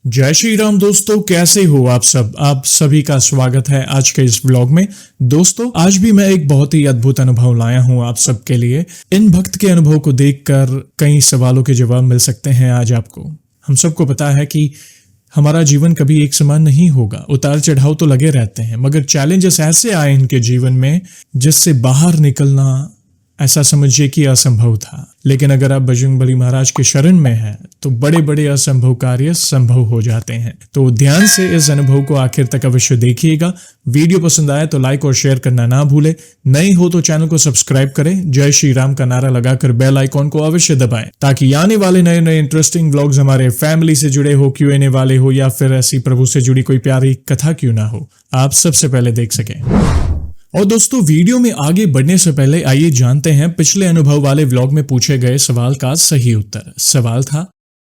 जय श्री राम दोस्तों, कैसे हो आप सभी का स्वागत है आज के इस व्लॉग में। दोस्तों, आज भी मैं एक बहुत ही अद्भुत अनुभव लाया हूं आप सबके लिए। इन भक्त के अनुभव को देखकर कई सवालों के जवाब मिल सकते हैं आज आपको। हम सबको पता है कि हमारा जीवन कभी एक समान नहीं होगा, उतार चढ़ाव तो लगे रहते हैं, मगर चैलेंजेस ऐसे आए इनके जीवन में जिससे बाहर निकलना ऐसा समझिए कि असंभव था। लेकिन अगर आप बजरंगबली महाराज के शरण में हैं तो बड़े बड़े असंभव कार्य संभव हो जाते हैं। तो ध्यान से इस अनुभव को आखिर तक अवश्य देखिएगा। वीडियो पसंद आए तो लाइक और शेयर करना ना भूले। नए हो तो चैनल को सब्सक्राइब करें। जय श्री राम का नारा लगाकर बेल आइकॉन को अवश्य दबाएं ताकि आने वाले नए नए इंटरेस्टिंग व्लॉग्स हमारे फैमिली से जुड़े हो, Q&A वाले हो या फिर ऐसी प्रभु से जुड़ी कोई प्यारी कथा क्यों ना हो, आप सबसे पहले देख सकें। और दोस्तों, वीडियो में आगे बढ़ने से पहले आइए जानते हैं पिछले अनुभव वाले व्लॉग में पूछे गए सवाल का सही उत्तर। सवाल था,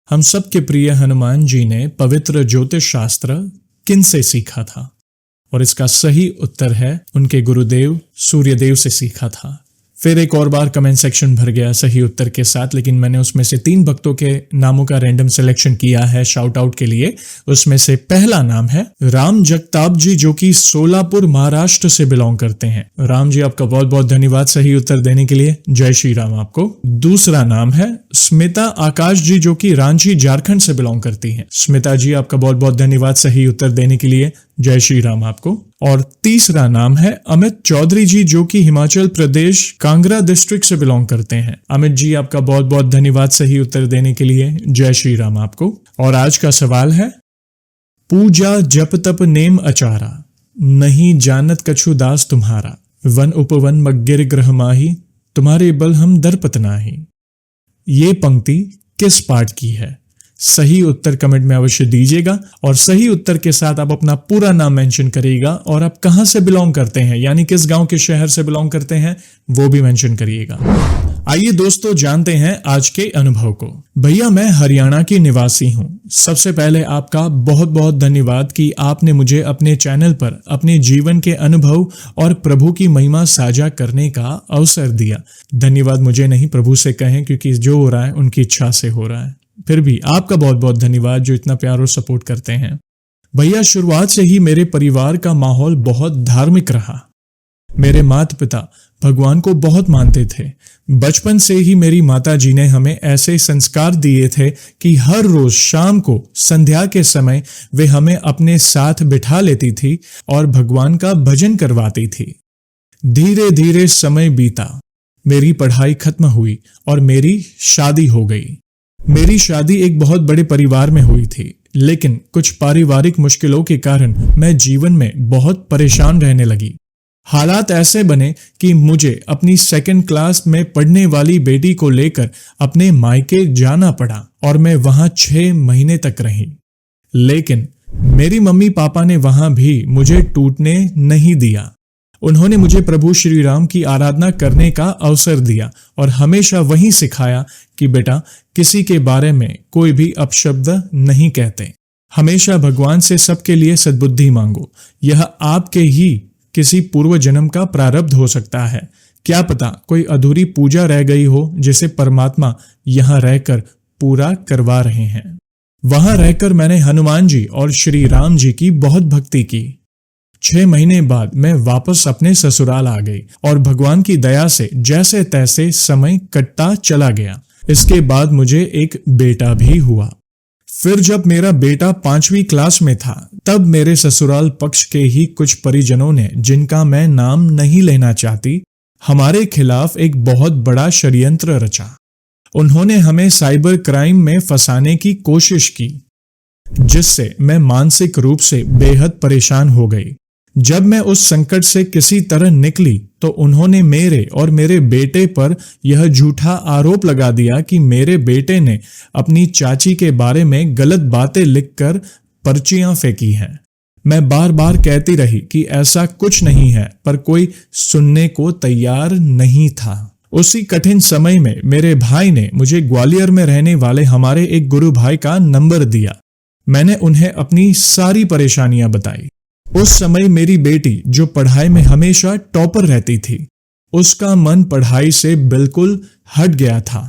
हम सबके प्रिय हनुमान जी ने पवित्र ज्योतिष शास्त्र किन से सीखा था? और इसका सही उत्तर है, उनके गुरुदेव सूर्यदेव से सीखा था। फिर एक और बार कमेंट सेक्शन भर गया सही उत्तर के साथ, लेकिन मैंने उसमें से 3 भक्तों के नामों का रैंडम सिलेक्शन किया है शाउट आउट के लिए। उसमें से पहला नाम है राम जगताप जी, जो कि सोलापुर महाराष्ट्र से बिलोंग करते हैं। राम जी, आपका बहुत बहुत धन्यवाद सही उत्तर देने के लिए। जय श्री राम आपको। दूसरा नाम है स्मिता आकाश जी, जो कि रांची झारखंड से बिलोंग करती हैं। स्मिता जी, आपका बहुत बहुत धन्यवाद सही उत्तर देने के लिए। जय श्री राम आपको। और तीसरा नाम है अमित चौधरी जी, जो कि हिमाचल प्रदेश कांगड़ा डिस्ट्रिक्ट से बिलोंग करते हैं। अमित जी, आपका बहुत बहुत धन्यवाद सही उत्तर देने के लिए। जय श्री राम आपको। और आज का सवाल है, पूजा जप तप नेम अचारा, नहीं जानत कछु दास तुम्हारा, वन उपवन मग्गिर ग्रह माही, तुम्हारे बल हम दरपत नाही। ये पंक्ति किस पाठ की है? सही उत्तर कमेंट में अवश्य दीजिएगा और सही उत्तर के साथ आप अपना पूरा नाम मेंशन करिएगा और आप कहां से बिलोंग करते हैं, यानी किस गांव के शहर से बिलोंग करते हैं, वो भी मेंशन करिएगा। आइए दोस्तों, जानते हैं आज के अनुभव को। भैया, मैं हरियाणा की निवासी हूं। सबसे पहले आपका बहुत बहुत धन्यवाद कि आपने मुझे अपने चैनल पर अपने जीवन के अनुभव और प्रभु की महिमा साझा करने का अवसर दिया। धन्यवाद मुझे नहीं, प्रभु से कहें, क्योंकि जो हो रहा है उनकी इच्छा से हो रहा है। फिर भी आपका बहुत बहुत धन्यवाद जो इतना प्यार और सपोर्ट करते हैं। भैया, शुरुआत से ही मेरे परिवार का माहौल बहुत धार्मिक रहा। मेरे माता पिता भगवान को बहुत मानते थे। बचपन से ही मेरी माता जी ने हमें ऐसे संस्कार दिए थे कि हर रोज शाम को संध्या के समय वे हमें अपने साथ बिठा लेती थी और भगवान का भजन करवाती थी। धीरे धीरे समय बीता, मेरी पढ़ाई खत्म हुई और मेरी शादी हो गई। मेरी शादी एक बहुत बड़े परिवार में हुई थी, लेकिन कुछ पारिवारिक मुश्किलों के कारण मैं जीवन में बहुत परेशान रहने लगी। हालात ऐसे बने कि मुझे अपनी 2nd क्लास में पढ़ने वाली बेटी को लेकर अपने मायके जाना पड़ा और मैं वहां 6 महीने तक रही। लेकिन मेरी मम्मी पापा ने वहां भी मुझे टूटने नहीं दिया। उन्होंने मुझे प्रभु श्री राम की आराधना करने का अवसर दिया और हमेशा वही सिखाया कि बेटा, किसी के बारे में कोई भी अपशब्द नहीं कहते। हमेशा भगवान से सबके लिए सद्बुद्धि मांगो। यह आपके ही किसी पूर्व जन्म का प्रारब्ध हो सकता है। क्या पता कोई अधूरी पूजा रह गई हो जिसे परमात्मा यहाँ रहकर पूरा करवा रहे हैं। वहां रहकर मैंने हनुमान जी और श्री राम जी की बहुत भक्ति की। 6 महीने बाद मैं वापस अपने ससुराल आ गई और भगवान की दया से जैसे तैसे समय कटता चला गया। इसके बाद मुझे एक बेटा भी हुआ। फिर जब मेरा बेटा 5वीं क्लास में था, तब मेरे ससुराल पक्ष के ही कुछ परिजनों ने, जिनका मैं नाम नहीं लेना चाहती, हमारे खिलाफ एक बहुत बड़ा षड्यंत्र रचा। उन्होंने हमें साइबर क्राइम में फंसाने की कोशिश की, जिससे मैं मानसिक रूप से बेहद परेशान हो गई। जब मैं उस संकट से किसी तरह निकली तो उन्होंने मेरे और मेरे बेटे पर यह झूठा आरोप लगा दिया कि मेरे बेटे ने अपनी चाची के बारे में गलत बातें लिखकर पर्चियां फेंकी हैं। मैं बार बार कहती रही कि ऐसा कुछ नहीं है, पर कोई सुनने को तैयार नहीं था। उसी कठिन समय में मेरे भाई ने मुझे ग्वालियर में रहने वाले हमारे एक गुरु भाई का नंबर दिया। मैंने उन्हें अपनी सारी परेशानियां बताई। उस समय मेरी बेटी, जो पढ़ाई में हमेशा टॉपर रहती थी, उसका मन पढ़ाई से बिल्कुल हट गया था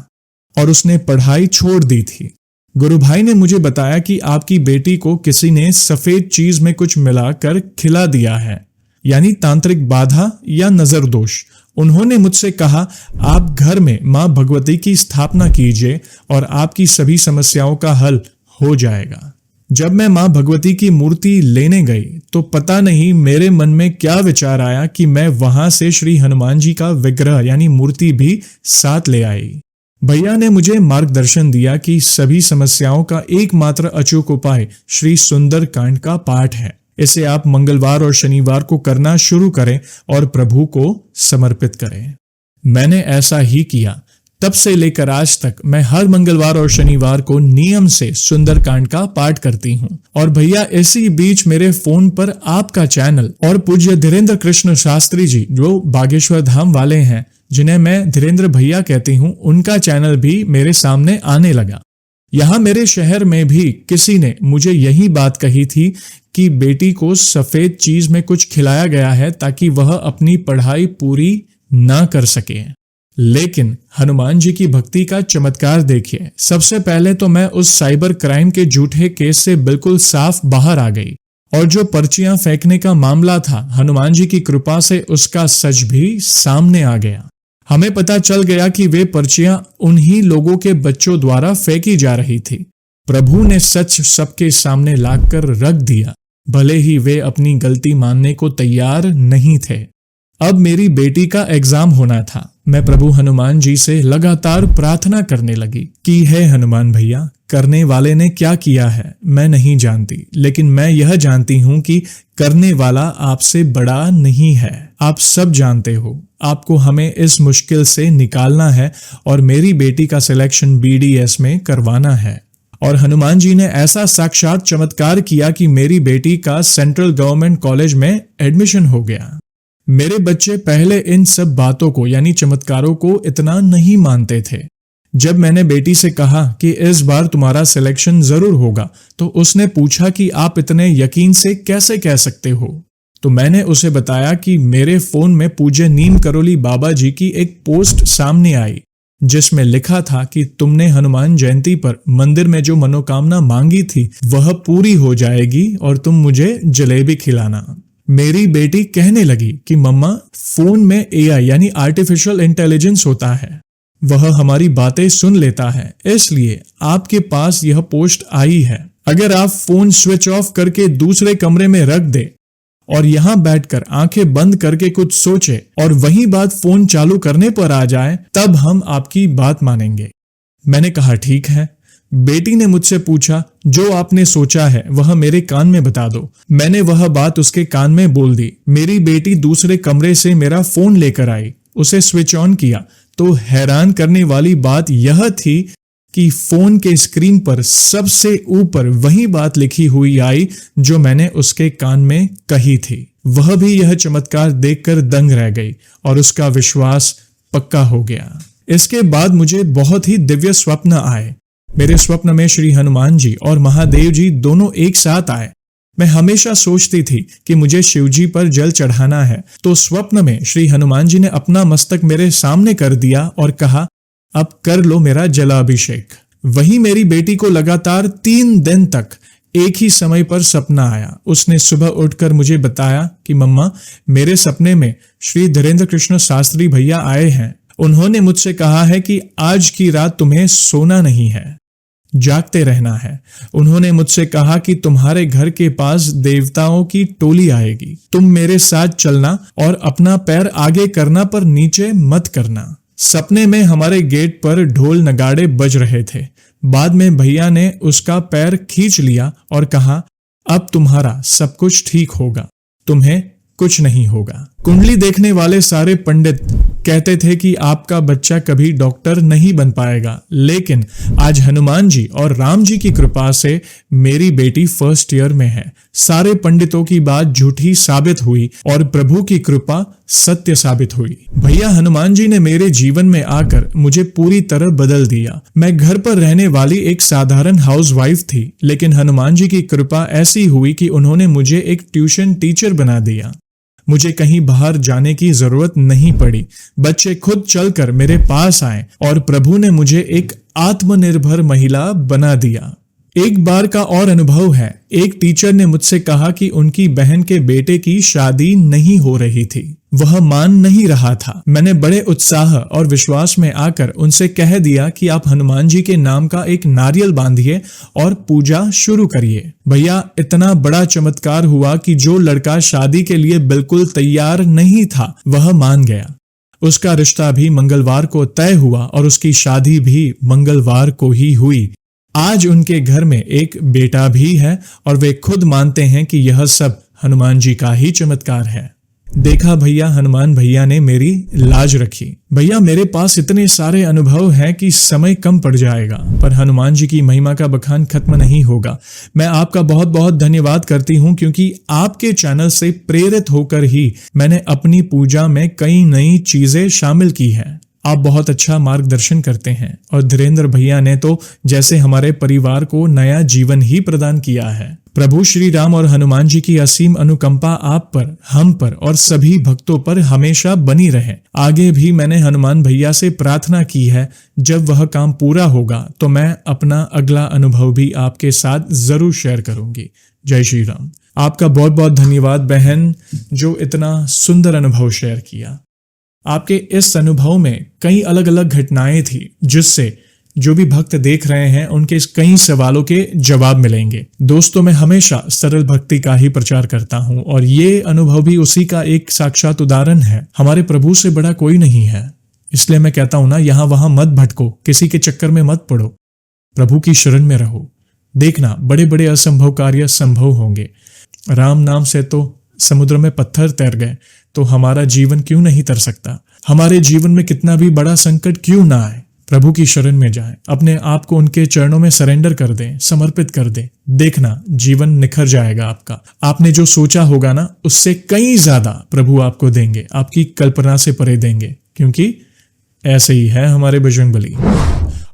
और उसने पढ़ाई छोड़ दी थी। गुरु भाई ने मुझे बताया कि आपकी बेटी को किसी ने सफेद चीज में कुछ मिलाकर खिला दिया है, यानी तांत्रिक बाधा या नजर दोष। उन्होंने मुझसे कहा, आप घर में मां भगवती की स्थापना कीजिए और आपकी सभी समस्याओं का हल हो जाएगा। जब मैं मां भगवती की मूर्ति लेने गई तो पता नहीं मेरे मन में क्या विचार आया कि मैं वहां से श्री हनुमान जी का विग्रह यानी मूर्ति भी साथ ले आई। भैया ने मुझे मार्गदर्शन दिया कि सभी समस्याओं का एकमात्र अचूक उपाय श्री सुंदर कांड का पाठ है। इसे आप मंगलवार और शनिवार को करना शुरू करें और प्रभु को समर्पित करें। मैंने ऐसा ही किया। तब से लेकर आज तक मैं हर मंगलवार और शनिवार को नियम से सुंदरकांड का पाठ करती हूँ। और भैया इसी बीच मेरे फोन पर आपका चैनल और पूज्य धीरेन्द्र कृष्ण शास्त्री जी जो बागेश्वर धाम वाले हैं, जिन्हें मैं धीरेन्द्र भैया कहती हूँ, उनका चैनल भी मेरे सामने आने लगा। यहाँ मेरे शहर में भी किसी ने मुझे यही बात कही थी कि बेटी को सफेद चीज में कुछ खिलाया गया है ताकि वह अपनी पढ़ाई पूरी ना कर सके। लेकिन हनुमान जी की भक्ति का चमत्कार देखिए। सबसे पहले तो मैं उस साइबर क्राइम के झूठे केस से बिल्कुल साफ बाहर आ गई, और जो पर्चियां फेंकने का मामला था, हनुमान जी की कृपा से उसका सच भी सामने आ गया। हमें पता चल गया कि वे पर्चियां उन्हीं लोगों के बच्चों द्वारा फेंकी जा रही थी। प्रभु ने सच सबके सामने लाकर रख दिया, भले ही वे अपनी गलती मानने को तैयार नहीं थे। अब मेरी बेटी का एग्जाम होना था। मैं प्रभु हनुमान जी से लगातार प्रार्थना करने लगी कि हे हनुमान भैया, करने वाले ने क्या किया है मैं नहीं जानती, लेकिन मैं यह जानती हूं कि करने वाला आपसे बड़ा नहीं है। आप सब जानते हो। आपको हमें इस मुश्किल से निकालना है और मेरी बेटी का सिलेक्शन BDS में करवाना है। और हनुमान जी ने ऐसा साक्षात चमत्कार किया कि मेरी बेटी का सेंट्रल गवर्नमेंट कॉलेज में एडमिशन हो गया। मेरे बच्चे पहले इन सब बातों को यानी चमत्कारों को इतना नहीं मानते थे। जब मैंने बेटी से कहा कि इस बार तुम्हारा सिलेक्शन जरूर होगा, तो उसने पूछा कि आप इतने यकीन से कैसे कह सकते हो। तो मैंने उसे बताया कि मेरे फोन में पूज्य नीम करोली बाबा जी की एक पोस्ट सामने आई, जिसमें लिखा था कि तुमने हनुमान जयंती पर मंदिर में जो मनोकामना मांगी थी वह पूरी हो जाएगी और तुम मुझे जलेबी खिलाना। मेरी बेटी कहने लगी कि मम्मा, फोन में AI यानी आर्टिफिशियल इंटेलिजेंस होता है, वह हमारी बातें सुन लेता है, इसलिए आपके पास यह पोस्ट आई है। अगर आप फोन स्विच ऑफ करके दूसरे कमरे में रख दे और यहां बैठकर आंखें बंद करके कुछ सोचे और वही बात फोन चालू करने पर आ जाए, तब हम आपकी बात मानेंगे। मैंने कहा ठीक है। बेटी ने मुझसे पूछा, जो आपने सोचा है वह मेरे कान में बता दो। मैंने वह बात उसके कान में बोल दी। मेरी बेटी दूसरे कमरे से मेरा फोन लेकर आई, उसे स्विच ऑन किया तो हैरान करने वाली बात यह थी कि फोन के स्क्रीन पर सबसे ऊपर वही बात लिखी हुई आई जो मैंने उसके कान में कही थी। वह भी यह चमत्कार देखकर दंग रह गई और उसका विश्वास पक्का हो गया। इसके बाद मुझे बहुत ही दिव्य स्वप्न आए। मेरे स्वप्न में श्री हनुमान जी और महादेव जी दोनों एक साथ आए। मैं हमेशा सोचती थी कि मुझे शिव जी पर जल चढ़ाना है, तो स्वप्न में श्री हनुमान जी ने अपना मस्तक मेरे सामने कर दिया और कहा, अब कर लो मेरा जलाभिषेक। वही मेरी बेटी को लगातार 3 दिन तक एक ही समय पर सपना आया। उसने सुबह उठकर मुझे बताया कि मम्मा, मेरे सपने में श्री धीरेन्द्र कृष्ण शास्त्री भैया आए हैं। उन्होंने मुझसे कहा है कि आज की रात तुम्हें सोना नहीं है, जागते रहना है। उन्होंने मुझसे कहा कि तुम्हारे घर के पास देवताओं की टोली आएगी, तुम मेरे साथ चलना और अपना पैर आगे करना पर नीचे मत करना। सपने में हमारे गेट पर ढोल नगाड़े बज रहे थे। बाद में भैया ने उसका पैर खींच लिया और कहा, अब तुम्हारा सब कुछ ठीक होगा, तुम्हें कुछ नहीं होगा। कुंडली देखने वाले सारे पंडित कहते थे कि आपका बच्चा कभी डॉक्टर नहीं बन पाएगा, लेकिन आज हनुमान जी और राम जी की कृपा से मेरी बेटी फर्स्ट ईयर में है। सारे पंडितों की बात झूठी साबित हुई और प्रभु की कृपा सत्य साबित हुई। भैया हनुमान जी ने मेरे जीवन में आकर मुझे पूरी तरह बदल दिया। मैं घर पर रहने वाली एक साधारण हाउसवाइफ थी, लेकिन हनुमान जी की कृपा ऐसी हुई कि उन्होंने मुझे एक ट्यूशन टीचर बना दिया। मुझे कहीं बाहर जाने की जरूरत नहीं पड़ी। बच्चे खुद चलकर मेरे पास आए और प्रभु ने मुझे एक आत्मनिर्भर महिला बना दिया। एक बार का और अनुभव है। एक टीचर ने मुझसे कहा कि उनकी बहन के बेटे की शादी नहीं हो रही थी। वह मान नहीं रहा था। मैंने बड़े उत्साह और विश्वास में आकर उनसे कह दिया कि आप हनुमान जी के नाम का एक नारियल बांधिए और पूजा शुरू करिए। भैया, इतना बड़ा चमत्कार हुआ कि जो लड़का शादी के लिए बिल्कुल तैयार नहीं था वह मान गया। उसका रिश्ता भी मंगलवार को तय हुआ और उसकी शादी भी मंगलवार को ही हुई। आज उनके घर में एक बेटा भी है और वे खुद मानते हैं कि यह सब हनुमान जी का ही चमत्कार है। देखा भैया, हनुमान भैया ने मेरी लाज रखी। भैया, मेरे पास इतने सारे अनुभव हैं कि समय कम पड़ जाएगा, पर हनुमान जी की महिमा का बखान खत्म नहीं होगा। मैं आपका बहुत बहुत धन्यवाद करती हूं, क्योंकि आपके चैनल से प्रेरित होकर ही मैंने अपनी पूजा में कई नई चीजें शामिल की हैं। आप बहुत अच्छा मार्गदर्शन करते हैं और धीरेन्द्र भैया ने तो जैसे हमारे परिवार को नया जीवन ही प्रदान किया है। प्रभु श्री राम और हनुमान जी की असीम अनुकंपा आप पर, हम पर और सभी भक्तों पर हमेशा बनी रहे। आगे भी मैंने हनुमान भैया से प्रार्थना की है, जब वह काम पूरा होगा तो मैं अपना अगला अनुभव भी आपके साथ जरूर शेयर करूंगी। जय श्री राम। आपका बहुत बहुत धन्यवाद बहन, जो इतना सुंदर अनुभव शेयर किया। आपके इस अनुभव में कई अलग अलग घटनाएं थी, जिससे जो भी भक्त देख रहे हैं उनके इस कई सवालों के जवाब मिलेंगे। दोस्तों, मैं हमेशा सरल भक्ति का ही प्रचार करता हूं और ये अनुभव भी उसी का एक साक्षात उदाहरण है। हमारे प्रभु से बड़ा कोई नहीं है। इसलिए मैं कहता हूं ना, यहां वहां मत भटको, किसी के चक्कर में मत पड़ो, प्रभु की शरण में रहो। देखना, बड़े बड़े असंभव कार्य संभव होंगे। राम नाम से तो समुद्र में पत्थर तैर गए, तो हमारा जीवन क्यों नहीं तर सकता। हमारे जीवन में कितना भी बड़ा संकट क्यों ना आए, प्रभु की शरण में जाएं, अपने आप को उनके चरणों में सरेंडर कर दें, समर्पित कर दें। देखना, जीवन निखर जाएगा आपका। आपने जो सोचा होगा ना, उससे कई ज्यादा प्रभु आपको देंगे, आपकी कल्पना से परे देंगे, क्योंकि ऐसे ही है हमारे बजरंगबली।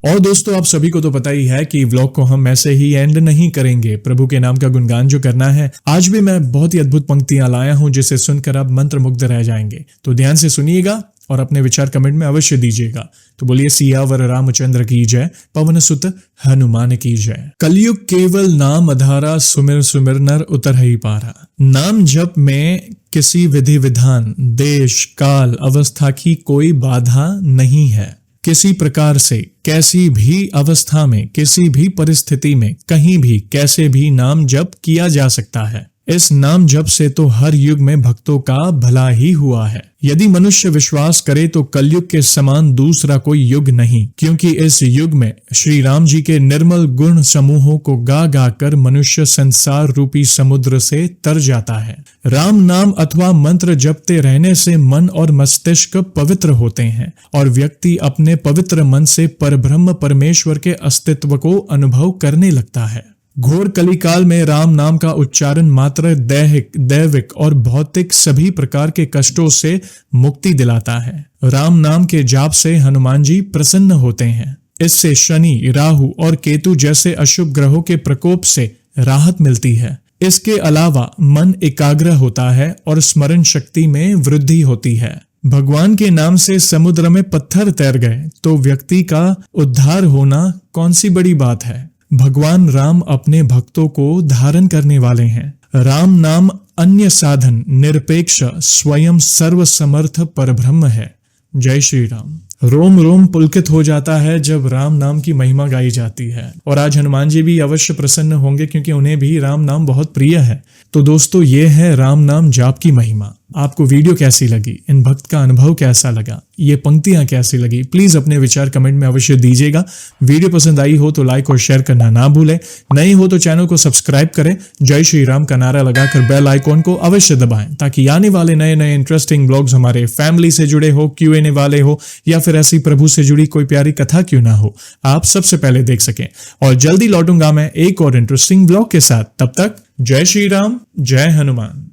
और दोस्तों, आप सभी को तो पता ही है कि व्लॉग को हम ऐसे ही एंड नहीं करेंगे। प्रभु के नाम का गुणगान जो करना है, आज भी मैं बहुत ही अद्भुत पंक्तियां लाया हूं, जिसे सुनकर आप मंत्रमुग्ध रह जाएंगे। तो ध्यान से सुनिएगा और अपने विचार कमेंट में अवश्य दीजिएगा। तो बोलिए, सियावर रामचंद्र की जय, पवन सुत हनुमान की जय। कलयुग केवल नाम अधारा, सुमिर सुमिर नर उतर ही पारा। नाम जप में किसी विधि विधान, देश काल अवस्था की कोई बाधा नहीं है। किसी प्रकार से, कैसी भी अवस्था में, किसी भी परिस्थिति में, कहीं भी, कैसे भी नाम जप किया जा सकता है। इस नाम जप से तो हर युग में भक्तों का भला ही हुआ है। यदि मनुष्य विश्वास करे तो कलयुग के समान दूसरा कोई युग नहीं, क्योंकि इस युग में श्री राम जी के निर्मल गुण समूहों को गा गा कर मनुष्य संसार रूपी समुद्र से तर जाता है। राम नाम अथवा मंत्र जपते रहने से मन और मस्तिष्क पवित्र होते हैं और व्यक्ति अपने पवित्र मन से परब्रह्म परमेश्वर के अस्तित्व को अनुभव करने लगता है। घोर कलिकाल में राम नाम का उच्चारण मात्र दैहिक, दैविक और भौतिक सभी प्रकार के कष्टों से मुक्ति दिलाता है। राम नाम के जाप से हनुमान जी प्रसन्न होते हैं। इससे शनि, राहु और केतु जैसे अशुभ ग्रहों के प्रकोप से राहत मिलती है। इसके अलावा मन एकाग्र होता है और स्मरण शक्ति में वृद्धि होती है। भगवान के नाम से समुद्र में पत्थर तैर गए तो व्यक्ति का उद्धार होना कौन सी बड़ी बात है। भगवान राम अपने भक्तों को धारण करने वाले हैं। राम नाम अन्य साधन निरपेक्ष स्वयं सर्वसमर्थ परब्रह्म है। जय श्री राम। रोम रोम पुलकित हो जाता है जब राम नाम की महिमा गाई जाती है, और आज हनुमान जी भी अवश्य प्रसन्न होंगे, क्योंकि उन्हें भी राम नाम बहुत प्रिय है। तो दोस्तों, ये है राम नाम जाप की महिमा। आपको वीडियो कैसी लगी, इन भक्त का अनुभव कैसा लगा, ये पंक्तियां कैसी लगी, प्लीज अपने विचार कमेंट में अवश्य दीजिएगा। वीडियो पसंद आई हो तो लाइक और शेयर करना ना भूलें। नए हो तो चैनल को सब्सक्राइब करें। जय श्री राम का नारा लगाकर बेल आइकॉन को अवश्य दबाएं, ताकि आने वाले नए नए इंटरेस्टिंग ब्लॉग्स हमारे फैमिली से जुड़े हो, Q&A वाले हो, या फिर ऐसी प्रभु से जुड़ी कोई प्यारी कथा क्यों ना हो, आप सबसे पहले देख सकें। और जल्दी लौटूंगा मैं एक और इंटरेस्टिंग ब्लॉग के साथ। तब तक जय श्री राम, जय हनुमान।